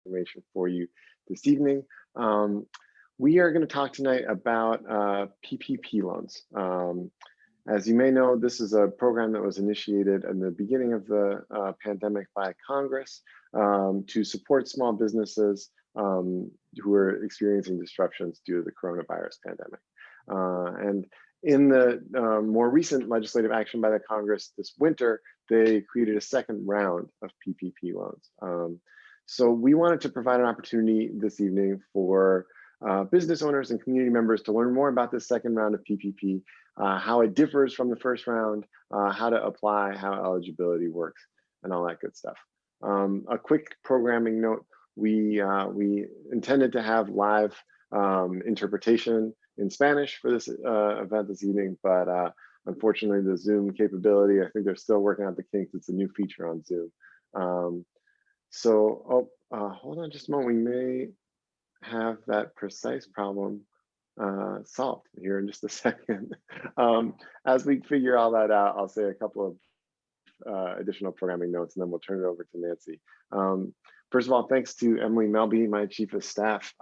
information for you this evening. We are going to talk tonight about PPP loans. As you may know, this is a program that was initiated in the beginning of the pandemic by Congress to support small businesses who are experiencing disruptions due to the coronavirus pandemic. And in the more recent legislative action by the Congress this winter, they created a second round of PPP loans. So we wanted to provide an opportunity this evening for business owners and community members to learn more about this second round of PPP, how it differs from the first round, how to apply, how eligibility works, and all that good stuff. A quick programming note, we intended to have live interpretation in Spanish for this event this evening, but unfortunately the Zoom capability, I think they're still working out the kinks. It's a new feature on Zoom. Hold on just a moment. We may have that precise problem solved here in just a second. As we figure all that out, I'll say a couple of additional programming notes and then we'll turn it over to Nancy. First of all, thanks to Emily Melby, my chief of staff.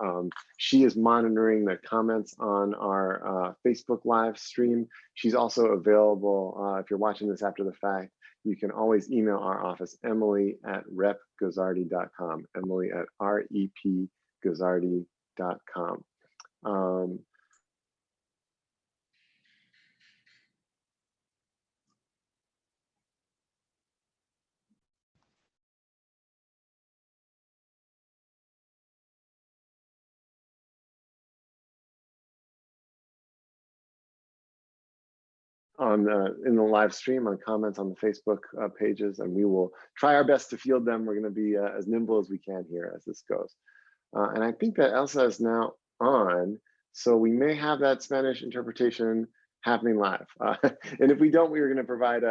She is monitoring the comments on our Facebook live stream. She's also available, if you're watching this after the fact, you can always email our office, emily@repguzzardi.com, emily@repguzzardi.com. In the live stream on comments on the Facebook pages, and we will try our best to field them. We're going to be as nimble as we can here as this goes. And I think that Elsa is now on, so we may have that Spanish interpretation happening live. And if we don't, we are going to provide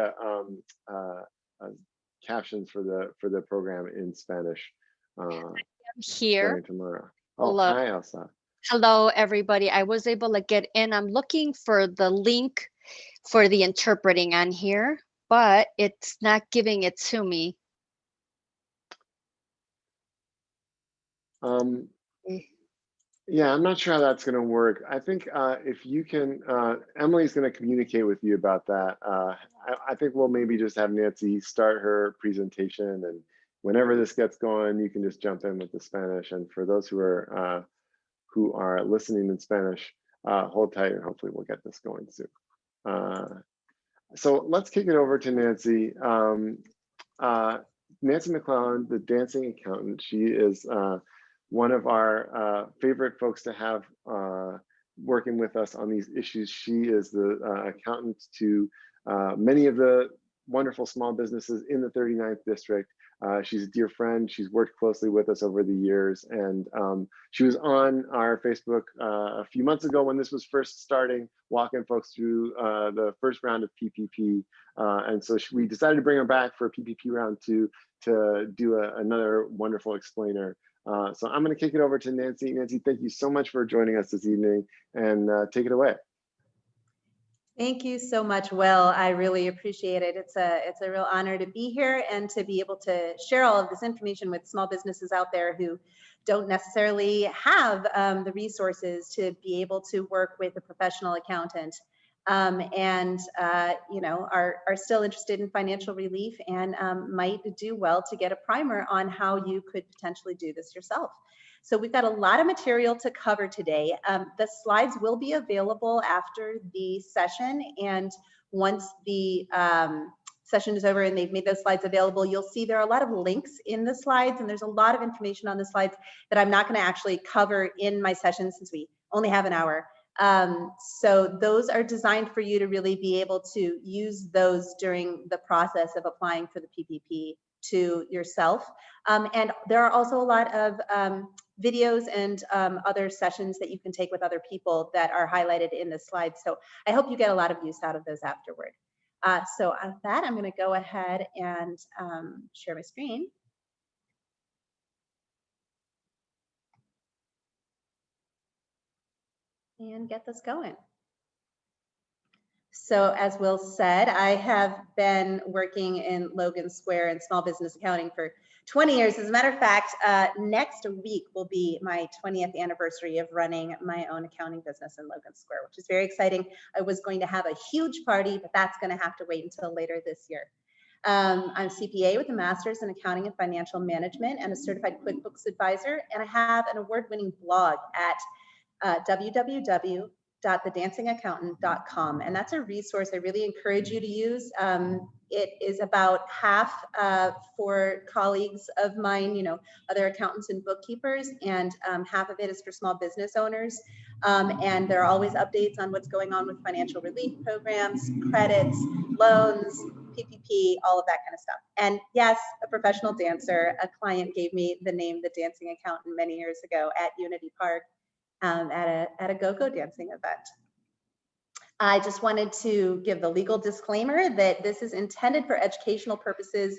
captions for the program in Spanish. Here. Tomorrow. Oh, hello. Hi, Elsa. Hello, everybody. I was able to get in. I'm looking for the link for the interpreting on here, but it's not giving it to me. Yeah, I'm not sure how that's going to work. I think if you can, Emily's going to communicate with you about that. I think we'll maybe just have Nancy start her presentation, and whenever this gets going, you can just jump in with the Spanish. And for those who are listening in Spanish, hold tight, and hopefully we'll get this going soon. So let's kick it over to Nancy. Nancy McClelland, the dancing accountant. She is one of our favorite folks to have working with us on these issues. She is the accountant to many of the wonderful small businesses in the 39th district. She's a dear friend. She's worked closely with us over the years, and she was on our Facebook a few months ago when this was first starting, walking folks through the first round of PPP. And so we decided to bring her back for PPP round 2 to do another wonderful explainer. So I'm going to kick it over to Nancy. Nancy, thank you so much for joining us this evening, and take it away. Thank you so much, Will. I really appreciate it. It's a real honor to be here and to be able to share all of this information with small businesses out there who don't necessarily have the resources to be able to work with a professional accountant, and you know, are still interested in financial relief and might do well to get a primer on how you could potentially do this yourself. So we've got a lot of material to cover today. The slides will be available after the session, and once the session is over and they've made those slides available, you'll see there are a lot of links in the slides, and there's a lot of information on the slides that I'm not going to actually cover in my session since we only have an hour. So those are designed for you to really be able to use those during the process of applying for the PPP to yourself. And there are also a lot of videos and other sessions that you can take with other people that are highlighted in the slides. So I hope you get a lot of use out of those afterward. So with that, I'm going to go ahead and share my screen. And get this going. So as Will said, I have been working in Logan Square and small business accounting for 20 years. As a matter of fact, next week will be my 20th anniversary of running my own accounting business in Logan Square, which is very exciting. I was going to have a huge party, but that's going to have to wait until later this year. I'm a CPA with a master's in accounting and financial management and a certified QuickBooks advisor. And I have an award-winning blog at www.thedancingaccountant.com. And that's a resource I really encourage you to use. It is about half for colleagues of mine, you know, other accountants and bookkeepers, and half of it is for small business owners. And there are always updates on what's going on with financial relief programs, credits, loans, PPP, all of that kind of stuff. And yes, a professional dancer, a client gave me the name The Dancing Accountant many years ago at Unity Park at a go-go dancing event. I just wanted to give the legal disclaimer that this is intended for educational purposes.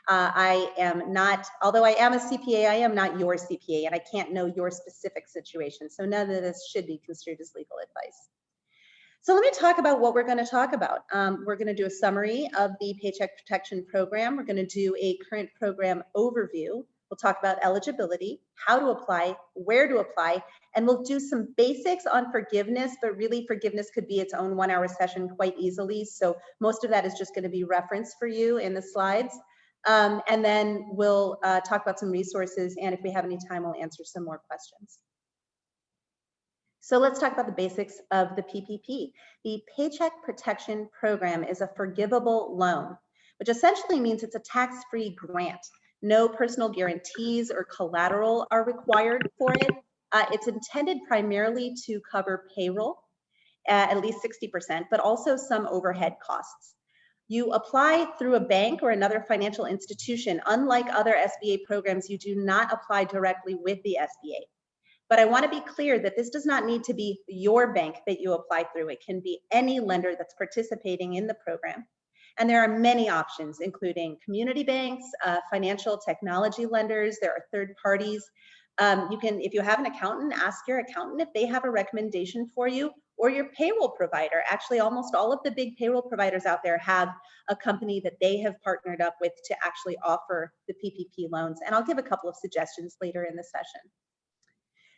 I am not, although I am a CPA, I am not your CPA, and I can't know your specific situation. So none of this should be construed as legal advice. So let me talk about what we're going to talk about. We're going to do a summary of the Paycheck Protection Program. We're going to do a current program overview. We'll talk about eligibility, how to apply, where to apply, and we'll do some basics on forgiveness, but really forgiveness could be its own 1-hour session quite easily. So most of that is just going to be referenced for you in the slides. And then we'll talk about some resources, and if we have any time, we'll answer some more questions. So let's talk about the basics of the PPP. The Paycheck Protection Program is a forgivable loan, which essentially means it's a tax-free grant. No personal guarantees or collateral are required for it. It's intended primarily to cover payroll, at least 60%, but also some overhead costs. You apply through a bank or another financial institution. Unlike other SBA programs, you do not apply directly with the SBA. But I want to be clear that this does not need to be your bank that you apply through. It can be any lender that's participating in the program. And there are many options, including community banks, financial technology lenders. There are third parties. You can, if you have an accountant, ask your accountant if they have a recommendation for you, or your payroll provider. Actually, almost all of the big payroll providers out there have a company that they have partnered up with to actually offer the PPP loans. And I'll give a couple of suggestions later in the session.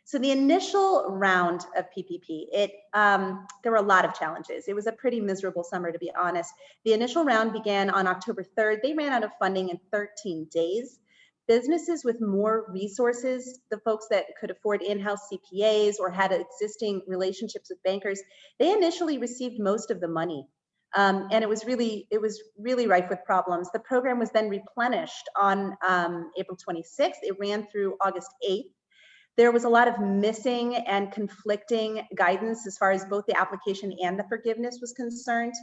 So the initial round of PPP, there were a lot of challenges. It was a pretty miserable summer, to be honest. The initial round began on October 3rd. They ran out of funding in 13 days. Businesses with more resources, the folks that could afford in-house CPAs or had existing relationships with bankers, they initially received most of the money. And it was really rife with problems. The program was then replenished on April 26th. It ran through August 8th. There was a lot of missing and conflicting guidance as far as both the application and the forgiveness was concerned.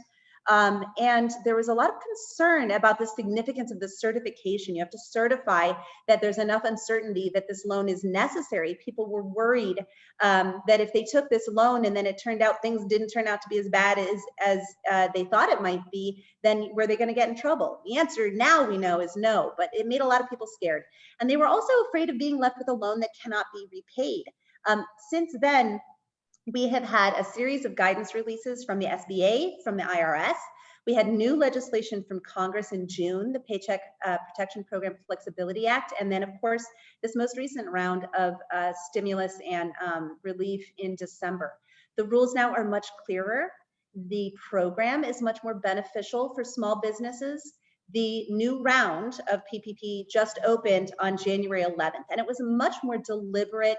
And there was a lot of concern about the significance of the certification. You have to certify that there's enough uncertainty that this loan is necessary. People were worried that if they took this loan and then it turned out things didn't turn out to be as bad as they thought it might be, then were they going to get in trouble? The answer now we know is no, but it made a lot of people scared. And they were also afraid of being left with a loan that cannot be repaid. Since then, we have had a series of guidance releases from the SBA, from the IRS. We had new legislation from Congress in June, the Paycheck Protection Program Flexibility Act, and then of course, this most recent round of stimulus and relief in December. The rules now are much clearer. The program is much more beneficial for small businesses. The new round of PPP just opened on January 11th, and it was a much more deliberate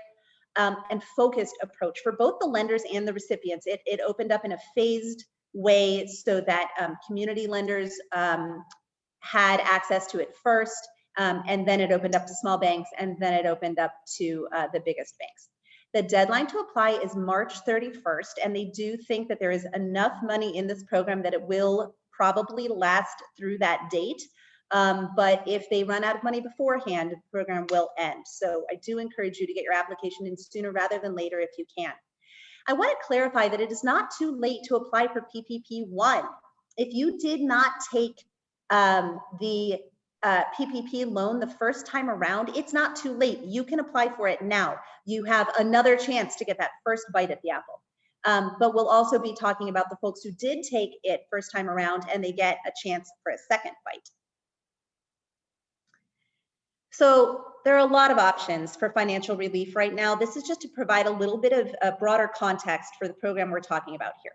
and focused approach for both the lenders and the recipients. It opened up in a phased way so that community lenders had access to it first, and then it opened up to small banks, and then it opened up to the biggest banks. The deadline to apply is March 31st, and they do think that there is enough money in this program that it will probably last through that date. But if they run out of money beforehand, the program will end. So I do encourage you to get your application in sooner rather than later if you can. I want to clarify that it is not too late to apply for PPP1. If you did not take the PPP loan the first time around, it's not too late. You can apply for it now. You have another chance to get that first bite at the apple. But we'll also be talking about the folks who did take it first time around and they get a chance for a second bite. So there are a lot of options for financial relief right now. This is just to provide a little bit of a broader context for the program we're talking about here.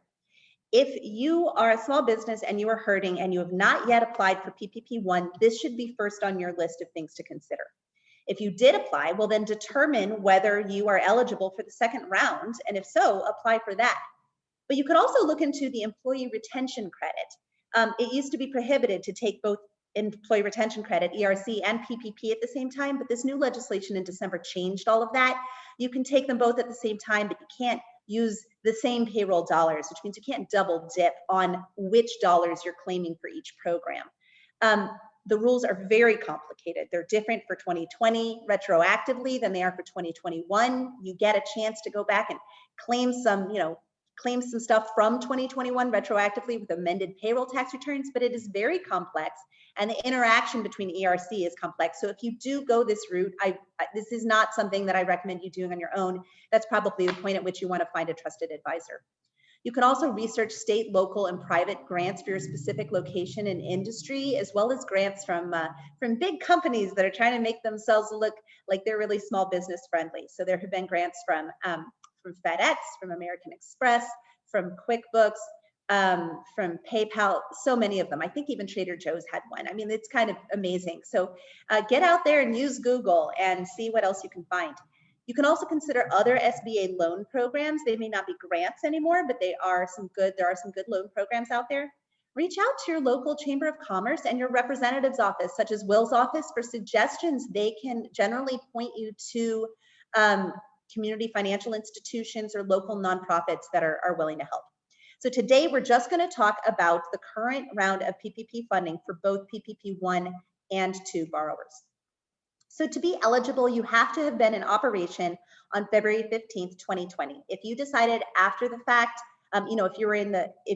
If you are a small business and you are hurting and you have not yet applied for PPP1, this should be first on your list of things to consider. If you did apply, well then determine whether you are eligible for the second round, and if so, apply for that. But you could also look into the employee retention credit. It used to be prohibited to take both employee retention credit, ERC, and PPP at the same time, but this new legislation in December changed all of that. You can take them both at the same time, but you can't use the same payroll dollars, which means you can't double dip on which dollars you're claiming for each program. The rules are very complicated. They're different for 2020 retroactively than they are for 2021. You get a chance to go back and claim some, claim some stuff from 2021 retroactively with amended payroll tax returns, but it is very complex, and the interaction between ERC is complex. So if you do go this route, this is not something that I recommend you doing on your own. That's probably the point at which you want to find a trusted advisor. You can also research state, local, and private grants for your specific location and industry, as well as grants from big companies that are trying to make themselves look like they're really small business friendly. So there have been grants from FedEx, from American Express, from QuickBooks, from PayPal, so many of them. I think even Trader Joe's had one. I mean, it's kind of amazing. So get out there and use Google and see what else you can find. You can also consider other SBA loan programs. They may not be grants anymore, but there are some good loan programs out there. Reach out to your local Chamber of Commerce and your representative's office, such as Will's office, for suggestions. They can generally point you to community financial institutions or local nonprofits that are willing to help. So today we're just going to talk about the current round of PPP funding for both PPP1 and 2 borrowers. So to be eligible, you have to have been in operation on February 15th, 2020. If you decided after the fact, if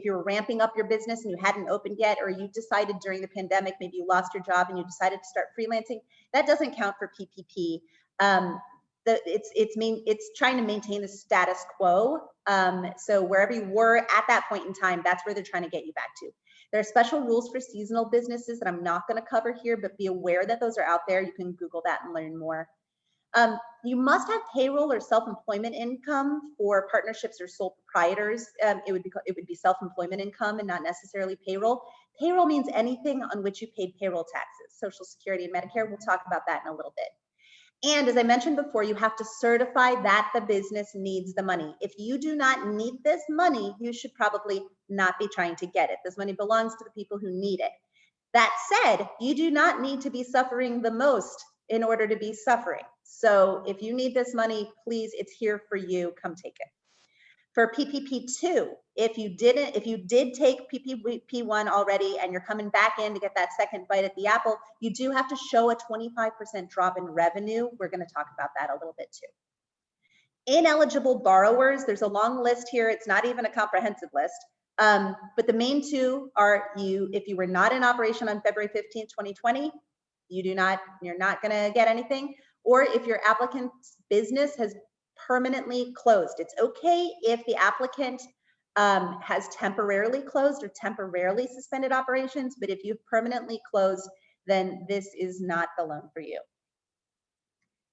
you were ramping up your business and you hadn't opened yet, or you decided during the pandemic, maybe you lost your job and you decided to start freelancing, that doesn't count for PPP. It's trying to maintain the status quo. So wherever you were at that point in time, that's where they're trying to get you back to. There are special rules for seasonal businesses that I'm not going to cover here, but be aware that those are out there. You can Google that and learn more. You must have payroll or self-employment income for partnerships or sole proprietors. It would be self-employment income and not necessarily payroll. Payroll means anything on which you paid payroll taxes, Social Security and Medicare. We'll talk about that in a little bit. And as I mentioned before, you have to certify that the business needs the money. If you do not need this money, you should probably not be trying to get it. This money belongs to the people who need it. That said, you do not need to be suffering the most in order to be suffering. So if you need this money, please, it's here for you. Come take it. For PPP2, if you did take PPP1 already and you're coming back in to get that second bite at the apple, you do have to show a 25% drop in revenue. We're going to talk about that a little bit too. Ineligible borrowers, there's a long list here. It's not even a comprehensive list. But the main two are if you were not in operation on February 15th, 2020, you're not going to get anything. Or if your applicant's business has permanently closed. It's okay if the applicant has temporarily closed or temporarily suspended operations, but if you've permanently closed, then this is not the loan for you.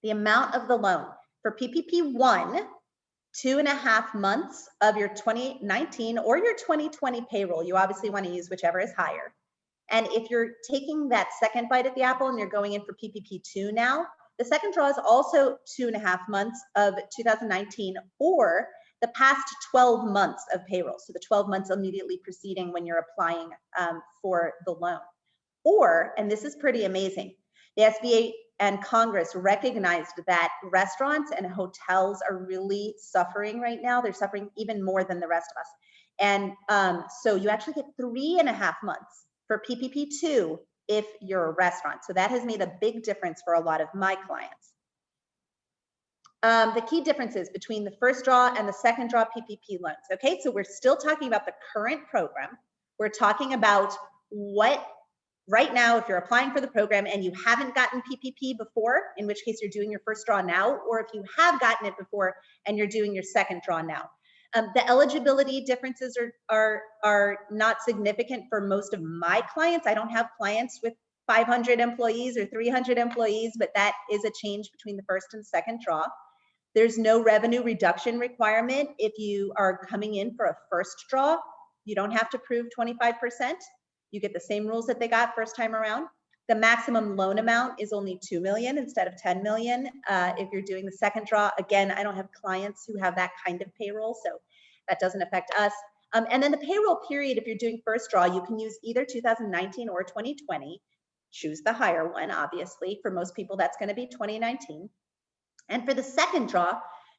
The amount of the loan for PPP1, 2.5 months of your 2019 or your 2020 payroll. You obviously want to use whichever is higher. And if you're taking that second bite at the apple and you're going in for PPP2 now, the second draw is also 2.5 months of 2019 or the past 12 months of payroll. So the 12 months immediately preceding when you're applying for the loan. Or, and this is pretty amazing, the SBA and Congress recognized that restaurants and hotels are really suffering right now. They're suffering even more than the rest of us. And so you actually get 3.5 months for PPP2 if you're a restaurant. So that has made a big difference for a lot of my clients. The key differences between the first draw and the second draw PPP loans. Okay, so we're still talking about the current program. We're talking about what, right now, if you're applying for the program and you haven't gotten PPP before, in which case you're doing your first draw now, or if you have gotten it before and you're doing your second draw now. The eligibility differences are not significant for most of my clients. I don't have clients with 500 employees or 300 employees, but that is a change between the first and second draw. There's no revenue reduction requirement if you are coming in for a first draw. You don't have to prove 25%. You get the same rules that they got first time around. The maximum loan amount is only 2 million instead of 10 million. If you're doing the second draw, again, I don't have clients who have that kind of payroll, so that doesn't affect us. And then the payroll period, if you're doing first draw, you can use either 2019 or 2020. Choose the higher one, obviously. For most people, that's going to be 2019. And for the second draw,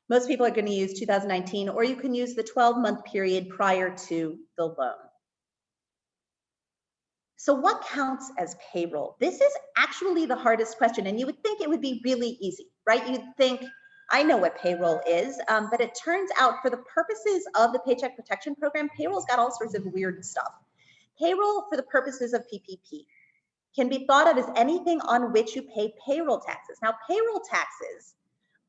most people are going to use 2019, or you can use the 12-month period prior to the loan. So what counts as payroll? This is actually the hardest question, and you would think it would be really easy, right? You'd think, I know what payroll is, but it turns out for the purposes of the Paycheck Protection Program, payroll's got all sorts of weird stuff. Payroll for the purposes of PPP can be thought of as anything on which you pay payroll taxes. Now, payroll taxes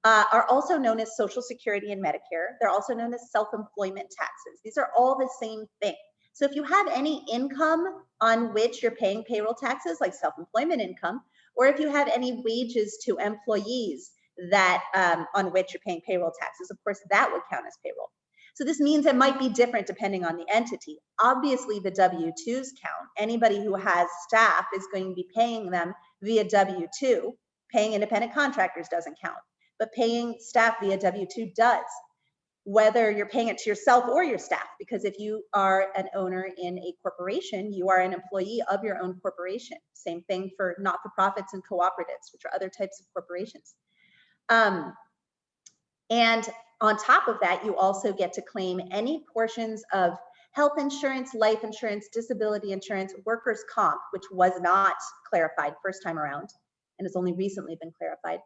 are also known as Social Security and Medicare. They're also known as self-employment taxes. These are all the same thing. So if you have any income on which you're paying payroll taxes, like self-employment income, or if you have any wages to employees that on which you're paying payroll taxes, of course, that would count as payroll. So this means it might be different depending on the entity. Obviously, the W-2s count. Anybody who has staff is going to be paying them via W-2. Paying independent contractors doesn't count, but paying staff via W-2 does, whether you're paying it to yourself or your staff, because if you are an owner in a corporation, you are an employee of your own corporation. Same thing for not-for-profits and cooperatives, which are other types of corporations. And on top of that, you also get to claim any portions of health insurance, life insurance, disability insurance, workers' comp, which was not clarified first time around, and has only recently been clarified,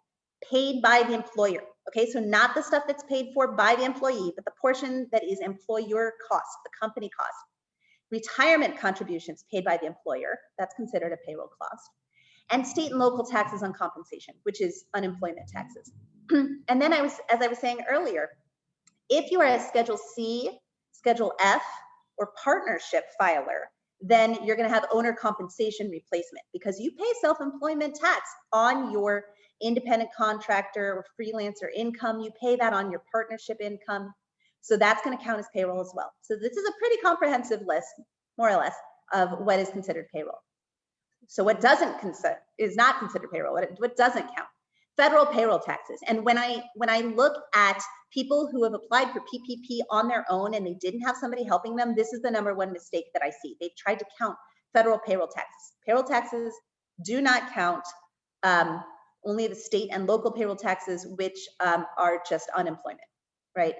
paid by the employer. Okay, so not the stuff that's paid for by the employee, but the portion that is employer cost, the company cost. Retirement contributions paid by the employer, that's considered a payroll cost. And state and local taxes on compensation, which is unemployment taxes. And then as I was saying earlier, if you are a Schedule C, Schedule F, or partnership filer, then you're going to have owner compensation replacement, because you pay self-employment tax on your independent contractor or freelancer income. You pay that on your partnership income. So that's going to count as payroll as well. So this is a pretty comprehensive list, more or less, of what is considered payroll. So what is not considered payroll, what doesn't count? Federal payroll taxes. And when I look at people who have applied for PPP on their own and they didn't have somebody helping them, this is the #1 mistake that I see. They've tried to count federal payroll taxes. Payroll taxes do not count, only the state and local payroll taxes, which are just unemployment, right?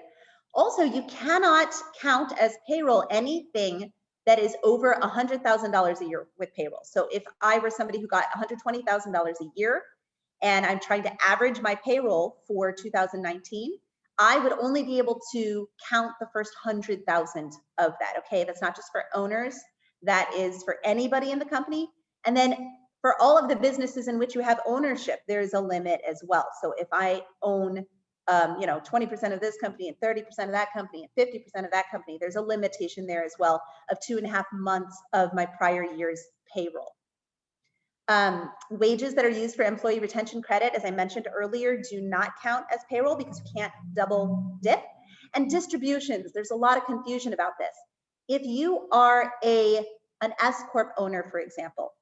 Also, you cannot count as payroll anything that is over $100,000 a year with payroll. So if I were somebody who got $120,000 a year, and I'm trying to average my payroll for 2019, I would only be able to count the first 100,000 of that, okay? That's not just for owners, that is for anybody in the company. And then for all of the businesses in which you have ownership, there's a limit as well. So if I own 20% of this company and 30% of that company and 50% of that company, there's a limitation there as well of 2.5 months of my prior year's payroll. Wages that are used for employee retention credit, as I mentioned earlier, do not count as payroll because you can't double dip. And distributions, there's a lot of confusion about this. If you are an S Corp owner, for example,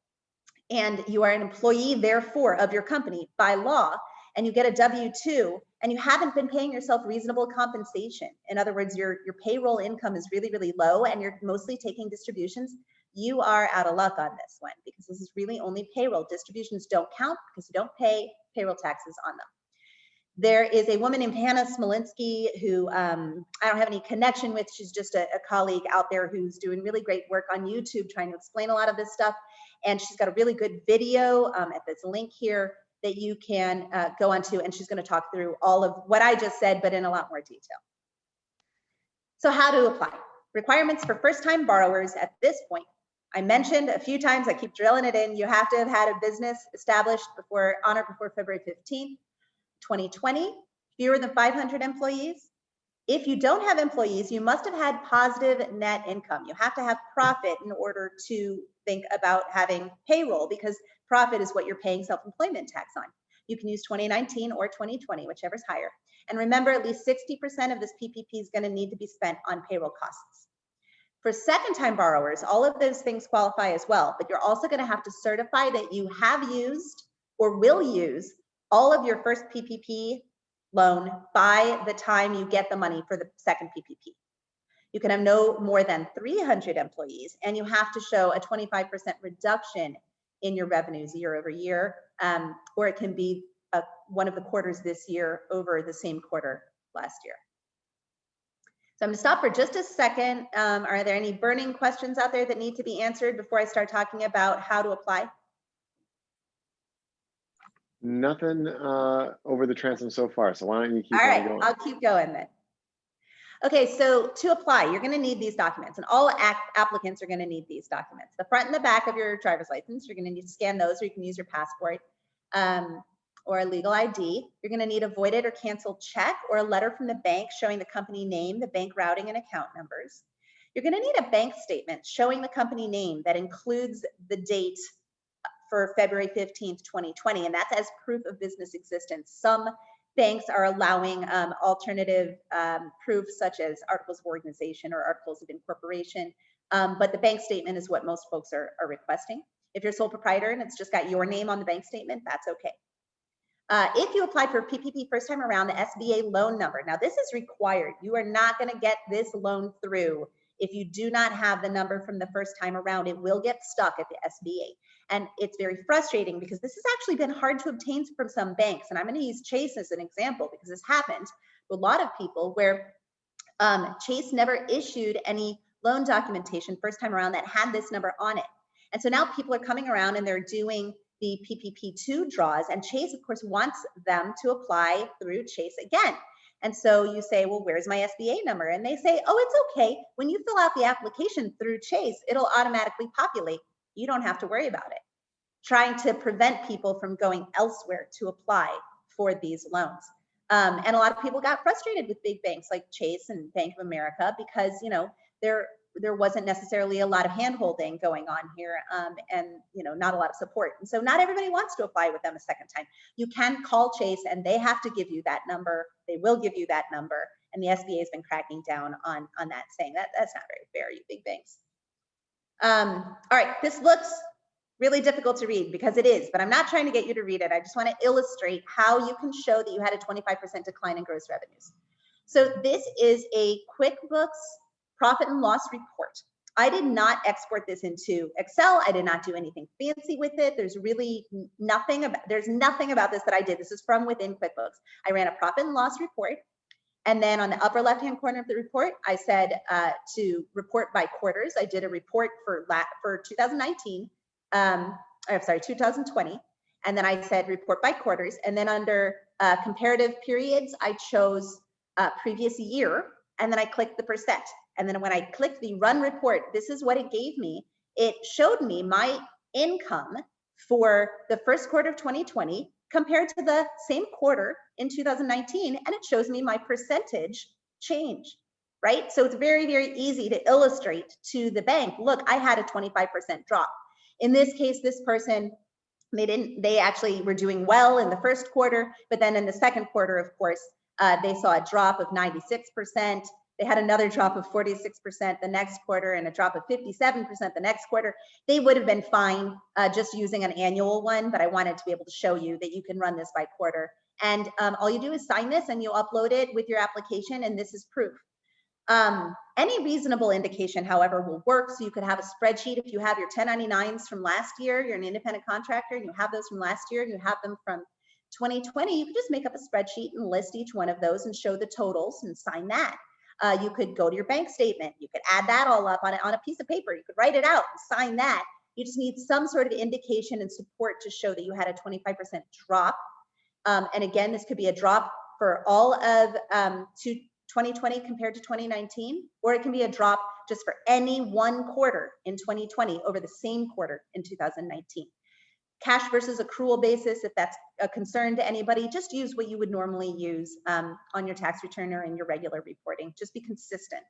and you are an employee, therefore, of your company by law, and you get a W-2, and you haven't been paying yourself reasonable compensation, in other words, your payroll income is really, really low, and you're mostly taking distributions, you are out of luck on this one, because this is really only payroll. Distributions don't count because you don't pay payroll taxes on them. There is a woman named Hannah Smolinski who I don't have any connection with. She's just a colleague out there who's doing really great work on YouTube trying to explain a lot of this stuff. And she's got a really good video at this link here that you can go onto, and she's going to talk through all of what I just said, but in a lot more detail. So how to apply. Requirements for first-time borrowers at this point. I mentioned a few times, I keep drilling it in, you have to have had a business established before February 15th, 2020, fewer than 500 employees. If you don't have employees, you must have had positive net income. You have to have profit in order to think about having payroll, because Profit is what you're paying self-employment tax on. You can use 2019 or 2020, whichever's higher. And remember, at least 60% of this PPP is going to need to be spent on payroll costs. For second-time borrowers, all of those things qualify as well, but you're also going to have to certify that you have used or will use all of your first PPP loan by the time you get the money for the second PPP. You can have no more than 300 employees, and you have to show a 25% reduction in your revenues year over year, or it can be one of the quarters this year over the same quarter last year. So I'm going to stop for just a second. Are there any burning questions out there that need to be answered before I start talking about how to apply? Nothing over the transom so far. So why don't you keep All right, on going? I'll keep going then. Okay, so to apply, you're going to need these documents, and all applicants are going to need these documents. The front and the back of your driver's license, you're going to need to scan those, or you can use your passport or a legal ID. You're going to need a voided or canceled check or a letter from the bank showing the company name, the bank routing, and account numbers. You're going to need a bank statement showing the company name that includes the date for February 15th, 2020, and that's as proof of business existence. Some banks are allowing alternative proofs such as articles of organization or articles of incorporation, but the bank statement is what most folks are requesting. If you're a sole proprietor and it's just got your name on the bank statement, that's okay. If you apply for PPP first time around, the SBA loan number. Now this is required. You are not going to get this loan through if you do not have the number from the first time around. It will get stuck at the SBA. And it's very frustrating because this has actually been hard to obtain from some banks. And I'm going to use Chase as an example because this happened to a lot of people where Chase never issued any loan documentation first time around that had this number on it. And so now people are coming around and they're doing the PPP2 draws, and Chase, of course, wants them to apply through Chase again. And so you say, well, where's my SBA number? And they say, oh, it's okay. When you fill out the application through Chase, it'll automatically populate. You don't have to worry about it. Trying to prevent people from going elsewhere to apply for these loans. And a lot of people got frustrated with big banks like Chase and Bank of America because, you know, there wasn't necessarily a lot of hand-holding going on here, and, you know, not a lot of support. And so not everybody wants to apply with them a second time. You can call Chase and they have to give you that number. They will give you that number. And the SBA has been cracking down on that, saying that's not very fair, you big banks. All right, this looks really difficult to read because it is, but I'm not trying to get you to read it. I just want to illustrate how you can show that you had a 25% decline in gross revenues. So this is a QuickBooks profit and loss report. I did not export this into Excel. I did not do anything fancy with it. There's really nothing about this that I did. This is from within QuickBooks. I ran a profit and loss report. And then on the upper left-hand corner of the report, I said to report by quarters. I did a report for 2019, 2020. And then I said report by quarters. And then under comparative periods, I chose previous year. And then I clicked the percent. And then when I clicked the run report, this is what it gave me. It showed me my income for the first quarter of 2020 compared to the same quarter in 2019. And it shows me my percentage change, right? So it's very, very easy to illustrate to the bank, look, I had a 25% drop. In this case, this person, they actually were doing well in the first quarter, but then in the second quarter, of course, they saw a drop of 96%. They had another drop of 46% the next quarter and a drop of 57% the next quarter. They would have been fine just using an annual one, but I wanted to be able to show you that you can run this by quarter. And all you do is sign this and you'll upload it with your application, and this is proof. Any reasonable indication, however, will work. So you could have a spreadsheet. If you have your 1099s from last year, you're an independent contractor, and you have those from last year, you have them from 2020, you could just make up a spreadsheet and list each one of those and show the totals and sign that. You could go to your bank statement. You could add that all up on a piece of paper. You could write it out and sign that. You just need some sort of indication and support to show that you had a 25% drop. And again, this could be a drop for all of 2020 compared to 2019, or it can be a drop just for any one quarter in 2020 over the same quarter in 2019. Cash versus accrual basis, if that's a concern to anybody, just use what you would normally use on your tax return or in your regular reporting. Just be consistent.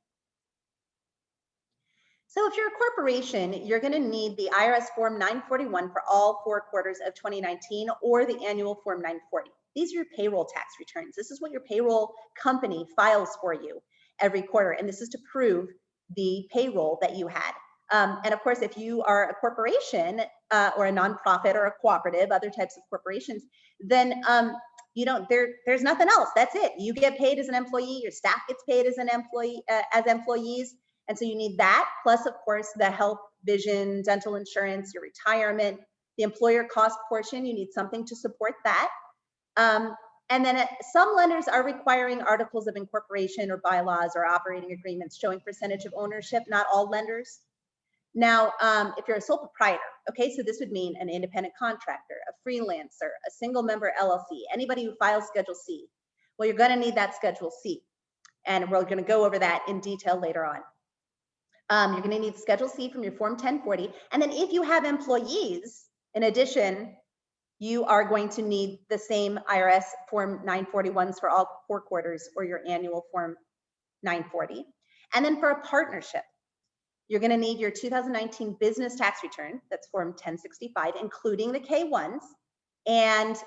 So if you're a corporation, you're going to need the IRS Form 941 for all 4 quarters of 2019 or the annual Form 940. These are your payroll tax returns. This is what your payroll company files for you every quarter. And this is to prove the payroll that you had. And of course, if you are a corporation or a nonprofit or a cooperative, other types of corporations, then you don't, there's nothing else. That's it. You get paid as an employee, your staff gets paid as an employee, as employees. And so you need that, plus of course, the health, vision, dental insurance, your retirement, the employer cost portion, you need something to support that. And then some lenders are requiring articles of incorporation or bylaws or operating agreements showing percentage of ownership, not all lenders. Now, if you're a sole proprietor, okay, so this would mean an independent contractor, a freelancer, a single member LLC, anybody who files Schedule C. Well, you're gonna need that Schedule C. And we're gonna go over that in detail later on. You're gonna need Schedule C from your Form 1040. And then if you have employees, in addition, you are going to need the same IRS Form 941s for all 4 quarters or your annual Form 940. And then for a partnership, you're gonna need your 2019 business tax return, that's Form 1065, including the K-1s. And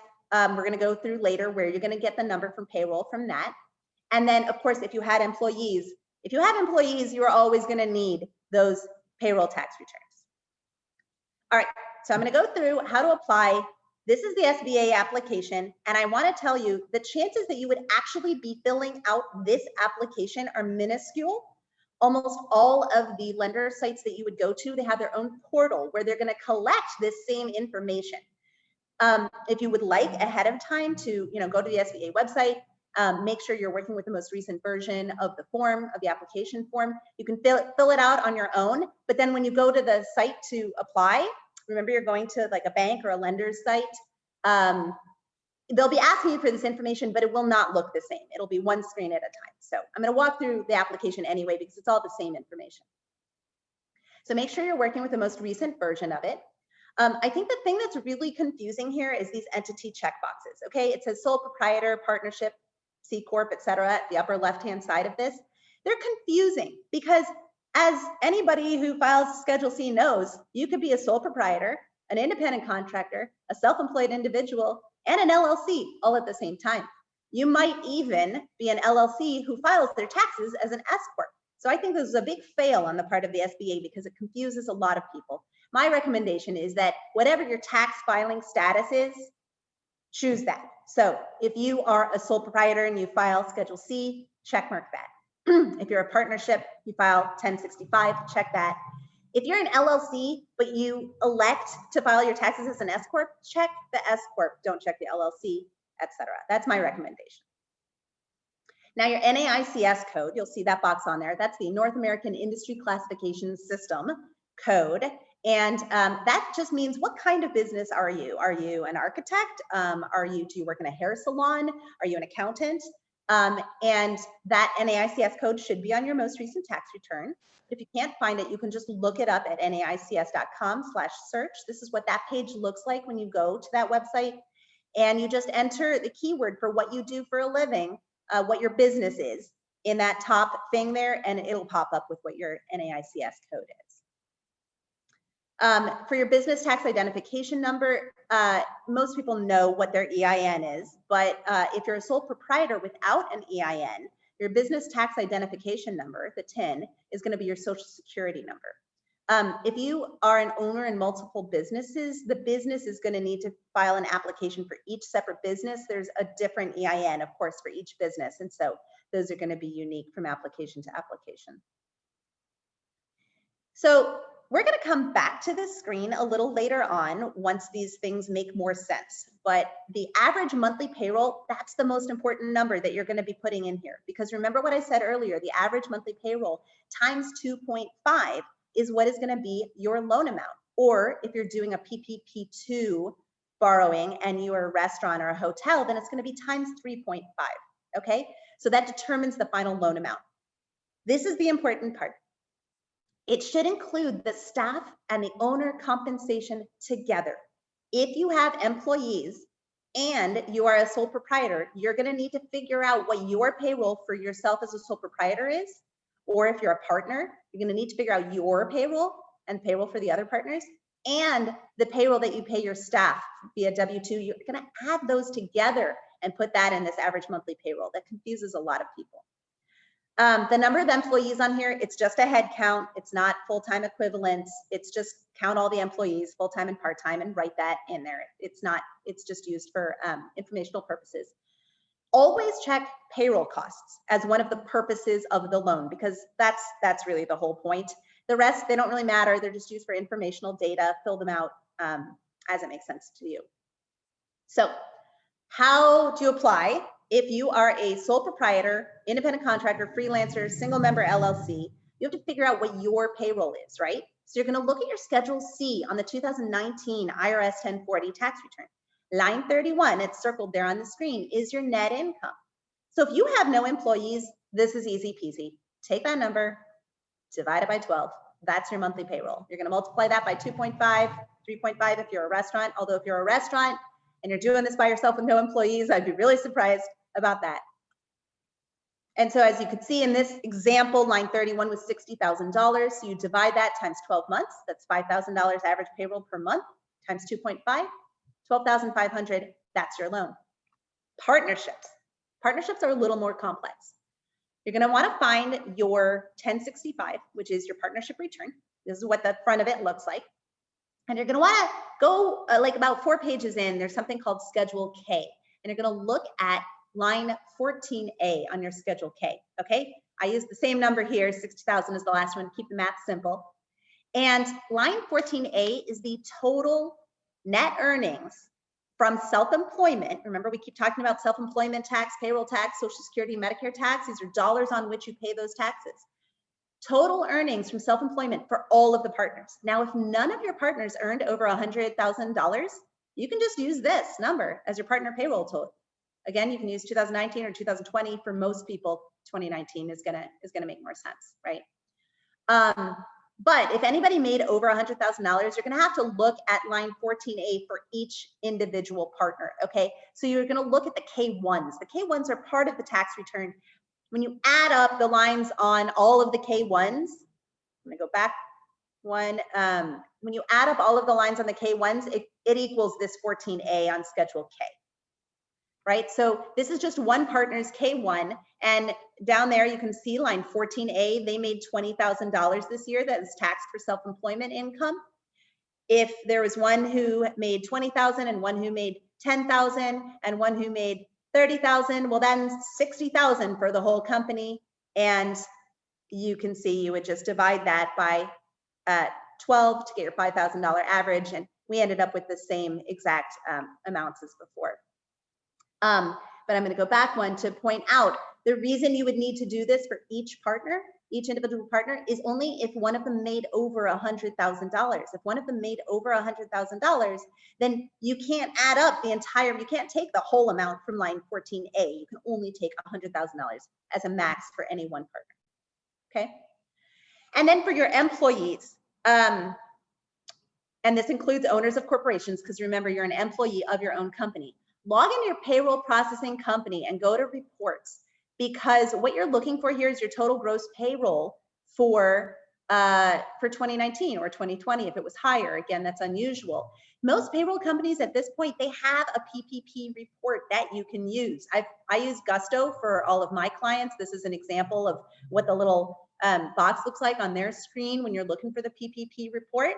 we're gonna go through later where you're gonna get the number from payroll from that. And then of course, if you had employees, you're always gonna need those payroll tax returns. All right, so I'm gonna go through how to apply. This is the SBA application, and I wanna tell you the chances that you would actually be filling out this application are minuscule. Almost all of the lender sites that you would go to, they have their own portal where they're gonna collect this same information. If you would like ahead of time to go to the SBA website, make sure you're working with the most recent version of the form, of the application form. You can fill it out on your own, but then when you go to the site to apply, remember you're going to like a bank or a lender's site, they'll be asking you for this information, but it will not look the same. It'll be one screen at a time. So I'm gonna walk through the application anyway, because it's all the same information. So make sure you're working with the most recent version of it. I think the thing that's really confusing here is these entity checkboxes, okay? It says sole proprietor, partnership, C Corp, et cetera, at the upper left-hand side of this. They're confusing because as anybody who files Schedule C knows, you could be a sole proprietor, an independent contractor, a self-employed individual, and an LLC all at the same time. You might even be an LLC who files their taxes as an S Corp. So I think this is a big fail on the part of the SBA because it confuses a lot of people. My recommendation is that whatever your tax filing status is, choose that. So if you are a sole proprietor and you file Schedule C, check mark that. If you're a partnership, you file 1065, check that. If you're an LLC, but you elect to file your taxes as an S Corp, check the S Corp, don't check the LLC, etc. That's my recommendation. Now your NAICS code, you'll see that box on there. That's the North American Industry Classification System code. And that just means what kind of business are you? Are you an architect? Do you work in a hair salon? Are you an accountant? And that NAICS code should be on your most recent tax return. If you can't find it, you can just look it up at naics.com/search. This is what that page looks like when you go to that website. And you just enter the keyword for what you do for a living, what your business is in that top thing there, and it'll pop up with what your NAICS code is. For your business tax identification number, most people know what their EIN is, but if you're a sole proprietor without an EIN, your business tax identification number, the TIN, is going to be your social security number. If you are an owner in multiple businesses, the business is going to need to file an application for each separate business. There's a different EIN, of course, for each business, and so those are going to be unique from application to application. So we're going to come back to this screen a little later on once these things make more sense. But the average monthly payroll, that's the most important number that you're going to be putting in here. Because remember what I said earlier, the average monthly payroll times 2.5 is what is going to be your loan amount. Or if you're doing a PPP2 borrowing and you're a restaurant or a hotel, then it's going to be times 3.5. Okay, so that determines the final loan amount. This is the important part. It should include the staff and the owner compensation together. If you have employees and you are a sole proprietor, you're going to need to figure out what your payroll for yourself as a sole proprietor is, or if you're a partner, you're going to need to figure out your payroll and payroll for the other partners and the payroll that you pay your staff via W-2. You're going to add those together and put that in this average monthly payroll. That confuses a lot of people. The number of employees on here, it's just a head count. It's not full-time equivalents. It's just count all the employees, full-time and part-time, and write that in there. It's not, it's just used for informational purposes. Always check payroll costs as one of the purposes of the loan, because that's really the whole point. The rest, they don't really matter. They're just used for informational data. Fill them out as it makes sense to you. So how to apply? If you are a sole proprietor, independent contractor, freelancer, single member LLC, you have to figure out what your payroll is, right? So you're going to look at your Schedule C on the 2019 IRS 1040 tax return. Line 31, it's circled there on the screen, is your net income. So if you have no employees, this is easy peasy. Take that number, divide it by 12. That's your monthly payroll. You're going to multiply that by 2.5, 3.5 if you're a restaurant. Although if you're a restaurant and you're doing this by yourself with no employees, I'd be really surprised about that. And so as you could see in this example, line 31 was $60,000. So you divide that times 12 months. That's $5,000 average payroll per month times 2.5, 12,500. That's your loan. Partnerships. Partnerships are a little more complex. You're going to want to find your 1065, which is your partnership return. This is what the front of it looks like. And you're going to want to go like about 4 pages in. There's something called Schedule K. And you're going to look at line 14A on your Schedule K, okay? I use the same number here, 60,000 is the last one, keep the math simple. And line 14A is the total net earnings from self-employment. Remember, we keep talking about self-employment tax, payroll tax, Social Security, Medicare tax. These are dollars on which you pay those taxes. Total earnings from self-employment for all of the partners. Now, if none of your partners earned over $100,000, you can just use this number as your partner payroll total. Again, you can use 2019 or 2020. For most people, 2019 is gonna make more sense, right? But if anybody made over $100,000, you're gonna have to look at line 14A for each individual partner, okay? So you're gonna look at the K1s. The K1s are part of the tax return. When you add up the lines on all of the K1s, I'm gonna go back one. When you add up all of the lines on the K1s, it equals this 14A on Schedule K. Right, so this is just one partner's K1, and down there you can see line 14A, they made $20,000 this year. That is taxed for self-employment income. If there was one who made 20,000 and one who made 10,000 and one who made 30,000, well then 60,000 for the whole company, and you can see you would just divide that by 12 to get your $5,000 average, and we ended up with the same exact amounts as before. But I'm going to go back one to point out the reason you would need to do this for each partner, each individual partner, is only if one of them made over $100,000. If one of them made over $100,000, then you can't add up the entire, you can't take the whole amount from line 14A. You can only take $100,000 as a max for any one partner. Okay. And then for your employees, and this includes owners of corporations, because remember, you're an employee of your own company. Log into your payroll processing company and go to reports, because what you're looking for here is your total gross payroll for 2019 or 2020 if it was higher. Again, that's unusual. Most payroll companies at this point, they have a PPP report that you can use. I use Gusto for all of my clients. This is an example of what the little box looks like on their screen when you're looking for the PPP report.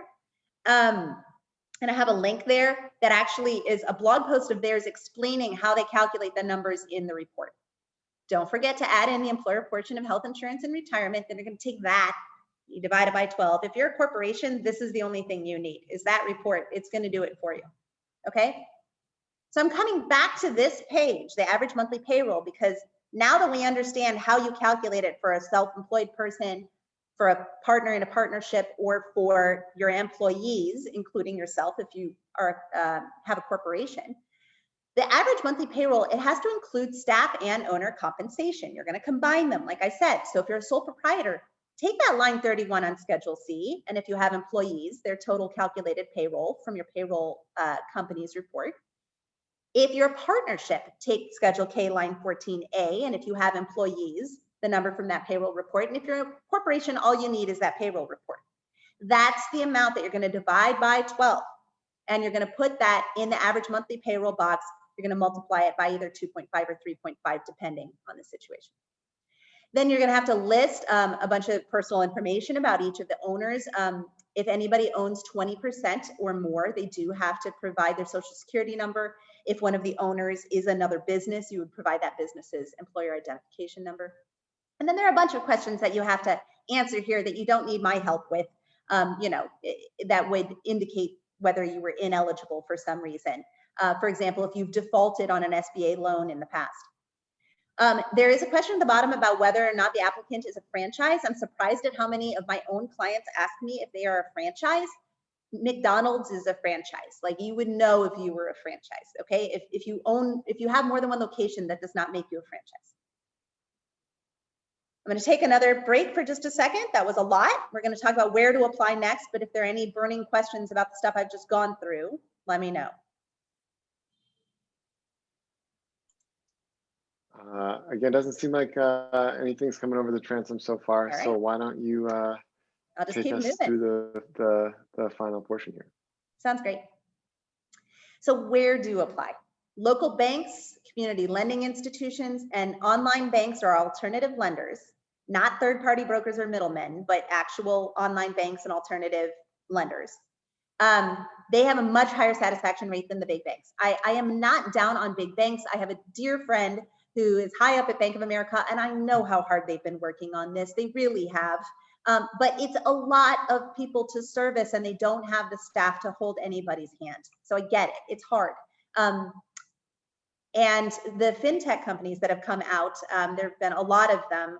And I have a link there that actually is a blog post of theirs explaining how they calculate the numbers in the report. Don't forget to add in the employer portion of health insurance and retirement. Then you're going to take that, you divide it by 12. If you're a corporation, this is the only thing you need, is that report. It's going to do it for you. Okay. So I'm coming back to this page, the average monthly payroll, because now that we understand how you calculate it for a self-employed person, for a partner in a partnership, or for your employees, including yourself if you are have a corporation, the average monthly payroll, it has to include staff and owner compensation. You're going to combine them, like I said. So if you're a sole proprietor, take that line 31 on Schedule C, and if you have employees, their total calculated payroll from your payroll company's report. If you're a partnership, take Schedule K line 14A, and if you have employees, the number from that payroll report. And if you're a corporation, all you need is that payroll report. That's the amount that you're going to divide by 12. And you're going to put that in the average monthly payroll box. You're going to multiply it by either 2.5 or 3.5, depending on the situation. Then you're going to have to list a bunch of personal information about each of the owners. If anybody owns 20% or more, they do have to provide their social security number. If one of the owners is another business, you would provide that business's employer identification number. And then there are a bunch of questions that you have to answer here that you don't need my help with, that would indicate whether you were ineligible for some reason. For example, if you've defaulted on an SBA loan in the past. There is a question at the bottom about whether or not the applicant is a franchise. I'm surprised at how many of my own clients ask me if they are a franchise. McDonald's is a franchise. Like, you would know if you were a franchise, okay? If you have more than one location, that does not make you a franchise. I'm going to take another break for just a second. That was a lot. We're going to talk about where to apply next, but if there are any burning questions about the stuff I've just gone through, let me know. Again, doesn't seem like anything's coming over the transom so far. Right. So why don't you I'll just take keep us moving through the final portion here. Sounds great. So where do you apply? Local banks, community lending institutions, and online banks are alternative lenders, not third-party brokers or middlemen, but actual online banks and alternative lenders. They have a much higher satisfaction rate than the big banks. I am not down on big banks. I have a dear friend who is high up at Bank of America, and I know how hard they've been working on this. They really have. But it's a lot of people to service, and they don't have the staff to hold anybody's hand. So I get it, it's hard. And the fintech companies that have come out, there have been a lot of them,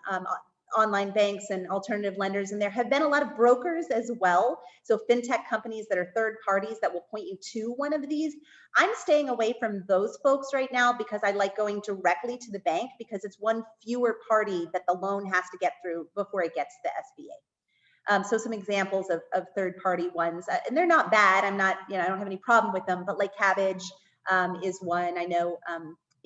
online banks and alternative lenders, and there have been a lot of brokers as well. So fintech companies that are third parties that will point you to one of these. I'm staying away from those folks right now because I like going directly to the bank, because it's one fewer party that the loan has to get through before it gets to the SBA. So some examples of third party ones, and they're not bad. I'm not, I don't have any problem with them, but like Cabbage is one. I know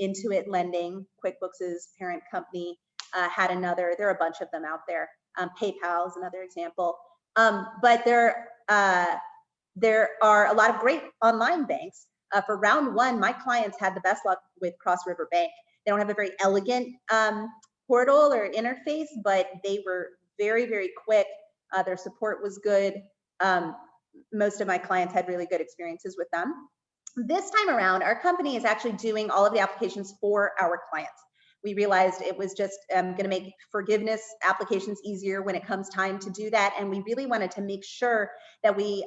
Intuit Lending, QuickBooks' parent company, had another. There are a bunch of them out there. PayPal is another example. But there are a lot of great online banks. For round one, my clients had the best luck with Cross River Bank. They don't have a very elegant portal or interface, but they were very, very quick. Their support was good. Most of my clients had really good experiences with them. This time around, our company is actually doing all of the applications for our clients. We realized it was just going to make forgiveness applications easier when it comes time to do that. And we really wanted to make sure that we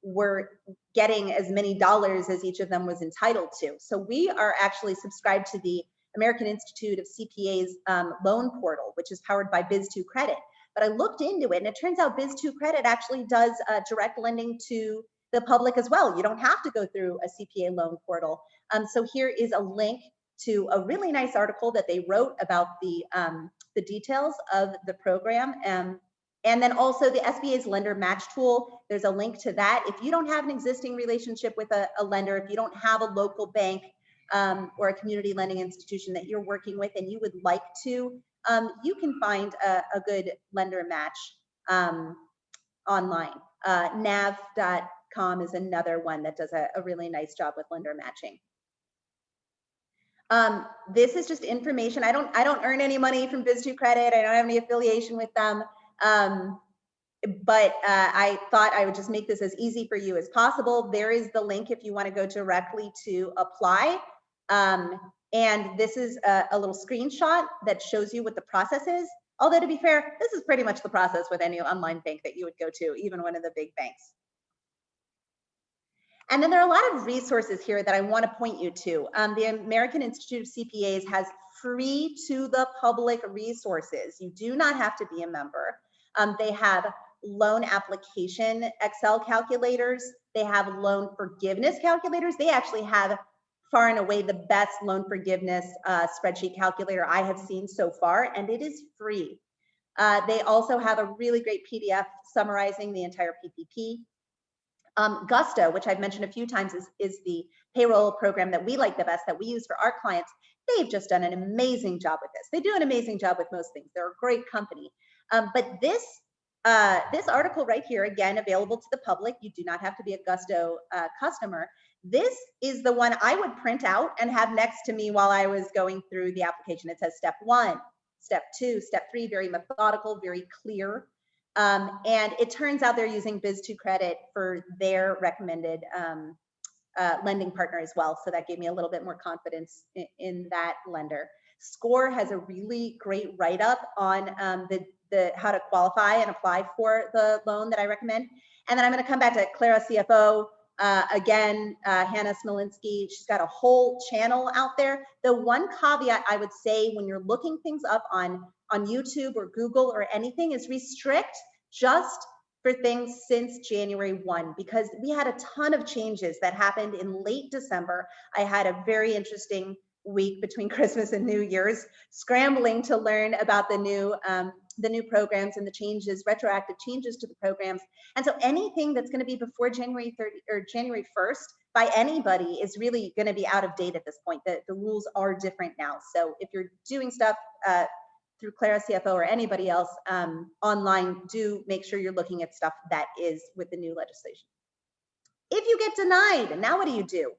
were getting as many dollars as each of them was entitled to. So we are actually subscribed to the American Institute of CPA's loan portal, which is powered by Biz2 Credit. But I looked into it, and it turns out Biz2 Credit actually does direct lending to the public as well. You don't have to go through a CPA loan portal. So here is a link to a really nice article that they wrote about the details of the program. And then also the SBA's lender match tool. There's a link to that. If you don't have an existing relationship with a lender, if you don't have a local bank or a community lending institution that you're working with and you would like to, you can find a good lender match online. Nav.com is another one that does a really nice job with lender matching. This is just information. I don't earn any money from Biz2 Credit. I don't have any affiliation with them. But I thought I would just make this as easy for you as possible. There is the link if you want to go directly to apply. And this is a little screenshot that shows you what the process is. Although, to be fair, this is pretty much the process with any online bank that you would go to, even one of the big banks. And then there are a lot of resources here that I want to point you to. The American Institute of CPAs has free to the public resources. You do not have to be a member. They have loan application Excel calculators. They have loan forgiveness calculators. They actually have far and away the best loan forgiveness spreadsheet calculator I have seen so far, and it is free. They also have a really great PDF summarizing the entire PPP. Gusto, which I've mentioned a few times, is the payroll program that we like the best, that we use for our clients. They've just done an amazing job with this. They do an amazing job with most things. They're a great company. But this article right here, again, available to the public. You do not have to be a Gusto customer. This is the one I would print out and have next to me while I was going through the application. It says step 1, step 2, step 3, very methodical, very clear. And it turns out they're using Biz2 Credit for their recommended lending partner as well. So that gave me a little bit more confidence in that lender. SCORE has a really great write-up on the how to qualify and apply for the loan that I recommend. And then I'm going to come back to Clara CFO. Again, Hannah Smolinski, she's got a whole channel out there. The one caveat I would say when you're looking things up on YouTube or Google or anything is restrict just for things since January 1, because we had a ton of changes that happened in late December. I had a very interesting week between Christmas and New Year's, scrambling to learn about the new programs and the changes, retroactive changes to the programs. And so anything that's going to be before January 30 or January 1st by anybody is really going to be out of date at this point. The rules are different now. So if you're doing stuff through Clara CFO or anybody else online, do make sure you're looking at stuff that is with the new legislation. If you get denied, now what do?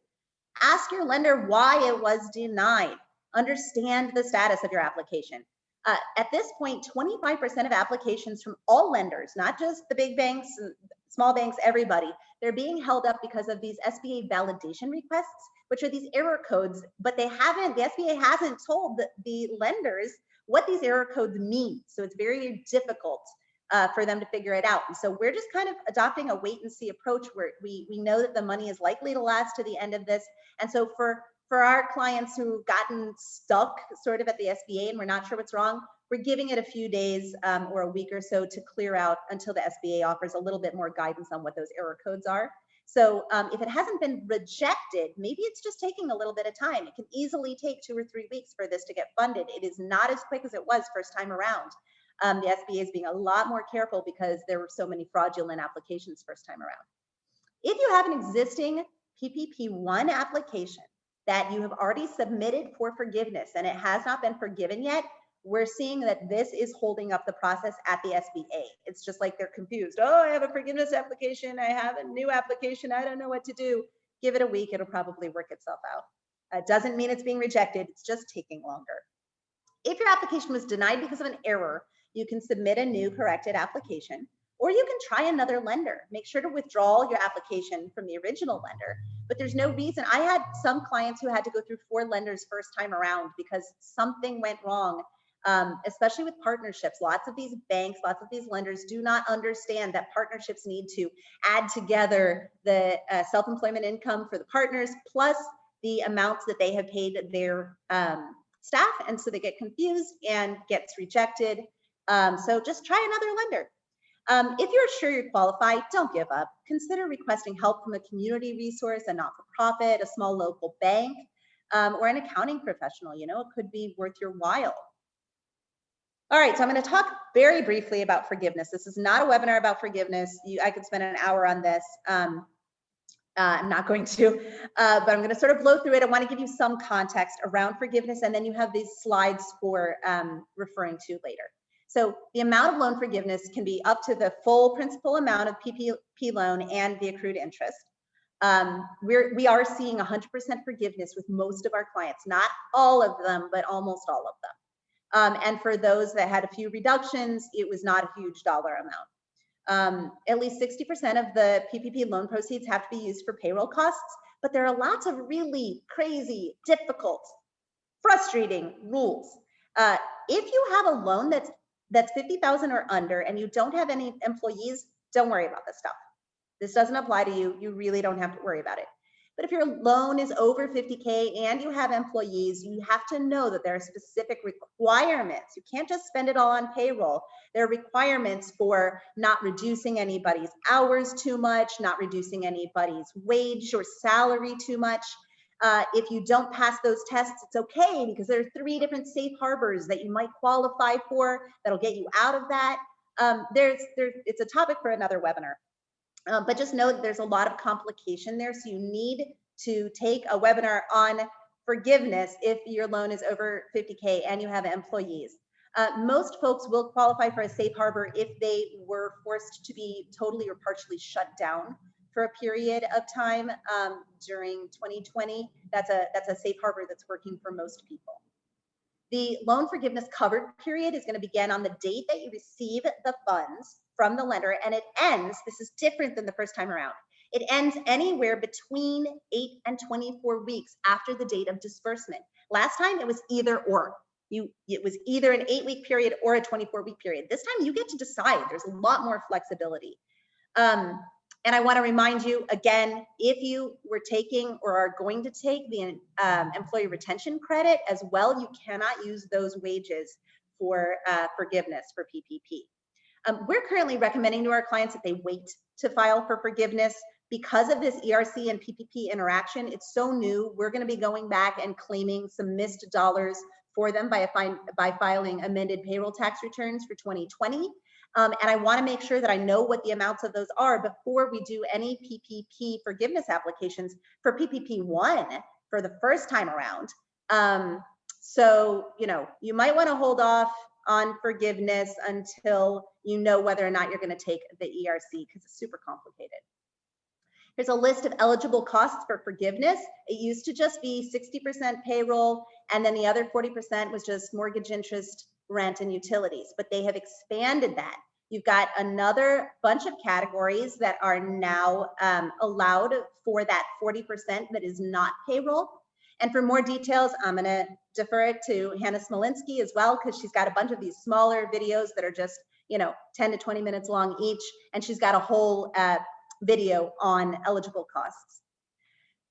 Ask your lender why it was denied. Understand the status of your application. At this point, 25% of applications from all lenders, not just the big banks, small banks, everybody, they're being held up because of these SBA validation requests, which are these error codes, but the SBA hasn't told the lenders what these error codes mean. So it's very difficult for them to figure it out. And so we're just kind of adopting a wait and see approach where we know that the money is likely to last to the end of this. And so for our clients who've gotten stuck sort of at the SBA and we're not sure what's wrong, we're giving it a few days or a week or so to clear out until the SBA offers a little bit more guidance on what those error codes are. So if it hasn't been rejected, maybe it's just taking a little bit of time. It can easily take 2 or 3 weeks for this to get funded. It is not as quick as it was first time around. The SBA is being a lot more careful because there were so many fraudulent applications first time around. If you have an existing PPP1 application that you have already submitted for forgiveness and it has not been forgiven yet, we're seeing that this is holding up the process at the SBA. It's just like they're confused. Oh, I have a forgiveness application. I have a new application. I don't know what to do. Give it a week. It'll probably work itself out. It doesn't mean it's being rejected. It's just taking longer. If your application was denied because of an error, you can submit a new corrected application, or you can try another lender. Make sure to withdraw your application from the original lender. But there's no reason. I had some clients who had to go through 4 lenders first time around because something went wrong. Especially with partnerships. Lots of these banks, lots of these lenders do not understand that partnerships need to add together the self-employment income for the partners plus the amounts that they have paid their staff. And so they get confused and gets rejected. So just try another lender. If you're sure you're qualified, don't give up. Consider requesting help from a community resource, a not-for-profit, a small local bank, or an accounting professional. You know, it could be worth your while. All right, so I'm going to talk very briefly about forgiveness. This is not a webinar about forgiveness. I could spend an hour on this. I'm not going to, but I'm going to sort of blow through it. I want to give you some context around forgiveness, and then you have these slides for referring to later. So the amount of loan forgiveness can be up to the full principal amount of PPP loan and the accrued interest. We are seeing 100% forgiveness with most of our clients, not all of them, but almost all of them. And for those that had a few reductions, it was not a huge dollar amount. At least 60% of the PPP loan proceeds have to be used for payroll costs, but there are lots of really crazy, difficult, frustrating rules. If you have a loan that's 50,000 or under and you don't have any employees, don't worry about this stuff. This doesn't apply to you. You really don't have to worry about it. But if your loan is over 50K and you have employees, you have to know that there are specific requirements. You can't just spend it all on payroll. There are requirements for not reducing anybody's hours too much, not reducing anybody's wage or salary too much. If you don't pass those tests, it's okay because there are 3 different safe harbors that you might qualify for that'll get you out of that. It's a topic for another webinar. But just know that there's a lot of complication there. So you need to take a webinar on forgiveness if your loan is over 50K and you have employees. Most folks will qualify for a safe harbor if they were forced to be totally or partially shut down for a period of time during 2020. That's a safe harbor that's working for most people. The loan forgiveness covered period is going to begin on the date that you receive the funds from the lender, and it ends, this is different than the first time around, it ends anywhere between 8 and 24 weeks after the date of disbursement. Last time it was either or. It was either an 8-week period or a 24-week period. This time you get to decide. There's a lot more flexibility. And I want to remind you again, if you were taking or are going to take the employee retention credit as well, you cannot use those wages for forgiveness for PPP. We're currently recommending to our clients that they wait to file for forgiveness because of this ERC and PPP interaction. It's so new. We're going to be going back and claiming some missed dollars for them by filing amended payroll tax returns for 2020. And I want to make sure that I know what the amounts of those are before we do any PPP forgiveness applications for PPP1 for the first time around. So, you know, you might want to hold off on forgiveness until you know whether or not you're going to take the ERC because it's super complicated. Here's a list of eligible costs for forgiveness. It used to just be 60% payroll, and then the other 40% was just mortgage interest, rent, and utilities, but they have expanded that. You've got another bunch of categories that are now allowed for that 40% that is not payroll. And for more details, I'm gonna defer it to Hannah Smolinski as well, because she's got a bunch of these smaller videos that are just, you know, 10 to 20 minutes long each, and she's got a whole video on eligible costs.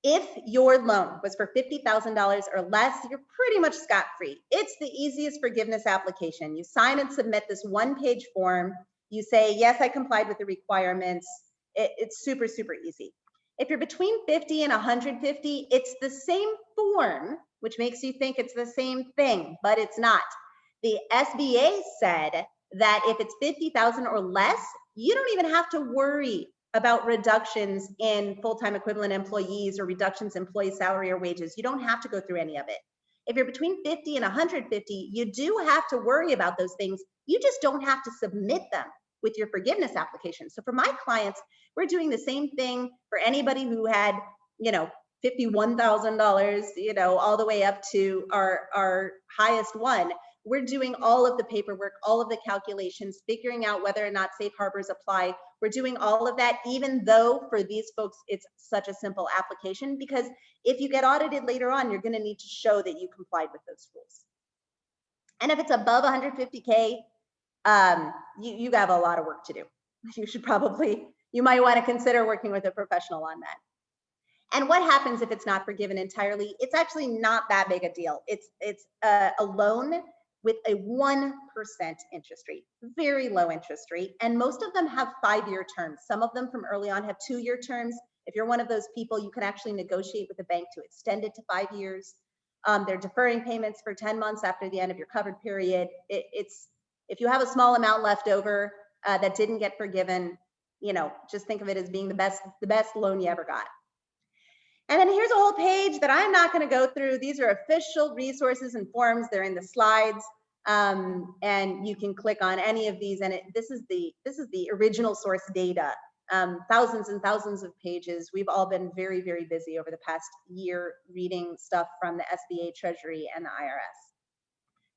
If your loan was for $50,000 or less, you're pretty much scot-free. It's the easiest forgiveness application. You sign and submit this one-page form. You say, yes, I complied with the requirements. It's super, super easy. If you're between 50 and 150, it's the same form, which makes you think it's the same thing, but it's not. The SBA said that if it's 50,000 or less, you don't even have to worry about reductions in full-time equivalent employees or reductions in employee salary or wages. You don't have to go through any of it. If you're between 50 and 150, you do have to worry about those things. You just don't have to submit them with your forgiveness application. So for my clients, we're doing the same thing for anybody who had, you know, $51,000, you know, all the way up to our highest one. We're doing all of the paperwork, all of the calculations, figuring out whether or not safe harbors apply. We're doing all of that, even though for these folks, it's such a simple application, because if you get audited later on, you're gonna need to show that you complied with those rules. And if it's above 150K, you have a lot of work to do. You might wanna consider working with a professional on that. And what happens if it's not forgiven entirely? It's actually not that big a deal. It's a loan with a 1% interest rate, very low interest rate. And most of them have 5-year terms. Some of them from early on have 2-year terms. If you're one of those people, you can actually negotiate with the bank to extend it to 5 years. They're deferring payments for 10 months after the end of your covered period. If you have a small amount left over that didn't get forgiven, you know, just think of it as being the best loan you ever got. And then here's a whole page that I'm not going to go through. These are official resources and forms. They're in the slides, and you can click on any of these. And this is the original source data. Thousands and thousands of pages. We've all been very, very busy over the past year reading stuff from the SBA, Treasury, and the IRS.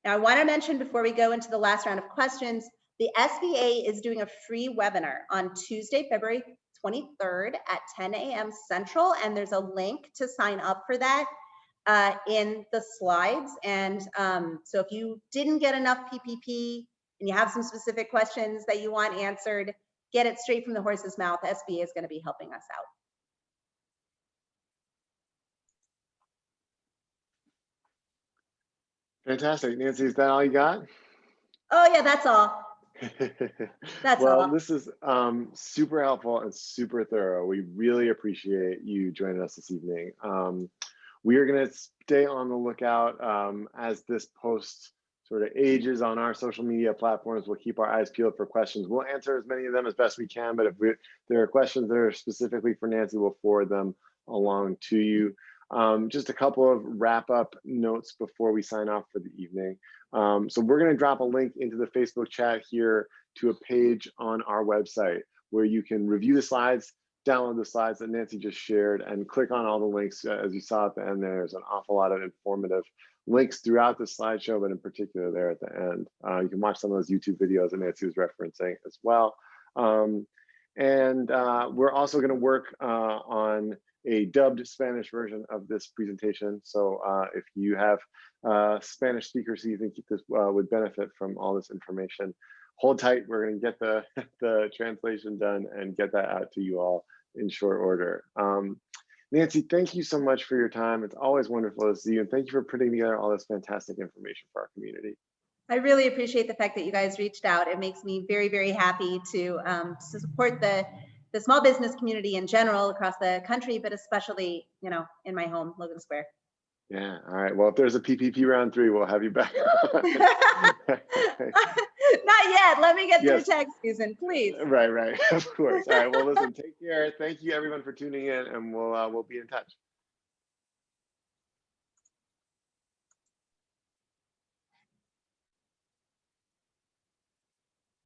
Now, I want to mention before we go into the last round of questions, the SBA is doing a free webinar on Tuesday, February 23rd at 10 a.m. Central, and there's a link to sign up for that in the slides. And so if you didn't get enough PPP and you have some specific questions that you want answered, get it straight from the horse's mouth. SBA is going to be helping us out. Fantastic. Nancy, is that all you got? Oh yeah, that's all. Well, this is super helpful and super thorough. We really appreciate you joining us this evening. We are going to stay on the lookout as this post sort of ages on our social media platforms. We'll keep our eyes peeled for questions. We'll answer as many of them as best we can, but if there are questions that are specifically for Nancy, we'll forward them along to you. Just a couple of wrap up notes before we sign off for the evening. So we're going to drop a link into the Facebook chat here to a page on our website where you can review the slides, download the slides that Nancy just shared, and click on all the links. As you saw at the end, there's an awful lot of informative links throughout the slideshow, but in particular there at the end. You can watch some of those YouTube videos that Nancy was referencing as well. We're also going to work on a dubbed Spanish version of this presentation. So if you have Spanish speakers who you think this would benefit from all this information, hold tight. We're going to get the translation done and get that out to you all in short order. Nancy, thank you so much for your time. It's always wonderful to see you, and thank you for putting together all this fantastic information for our community. I really appreciate the fact that you guys reached out. It makes me very, very happy to support the small business community in general across the country, but especially, you know, in my home, Logan Square. Yeah. All right. Well, if there's a PPP round 3, we'll have you back. Not yet. Let me get through tax season, please. Right. Of course. All right. Well, listen, take care. Thank you everyone for tuning in, and we'll be in touch.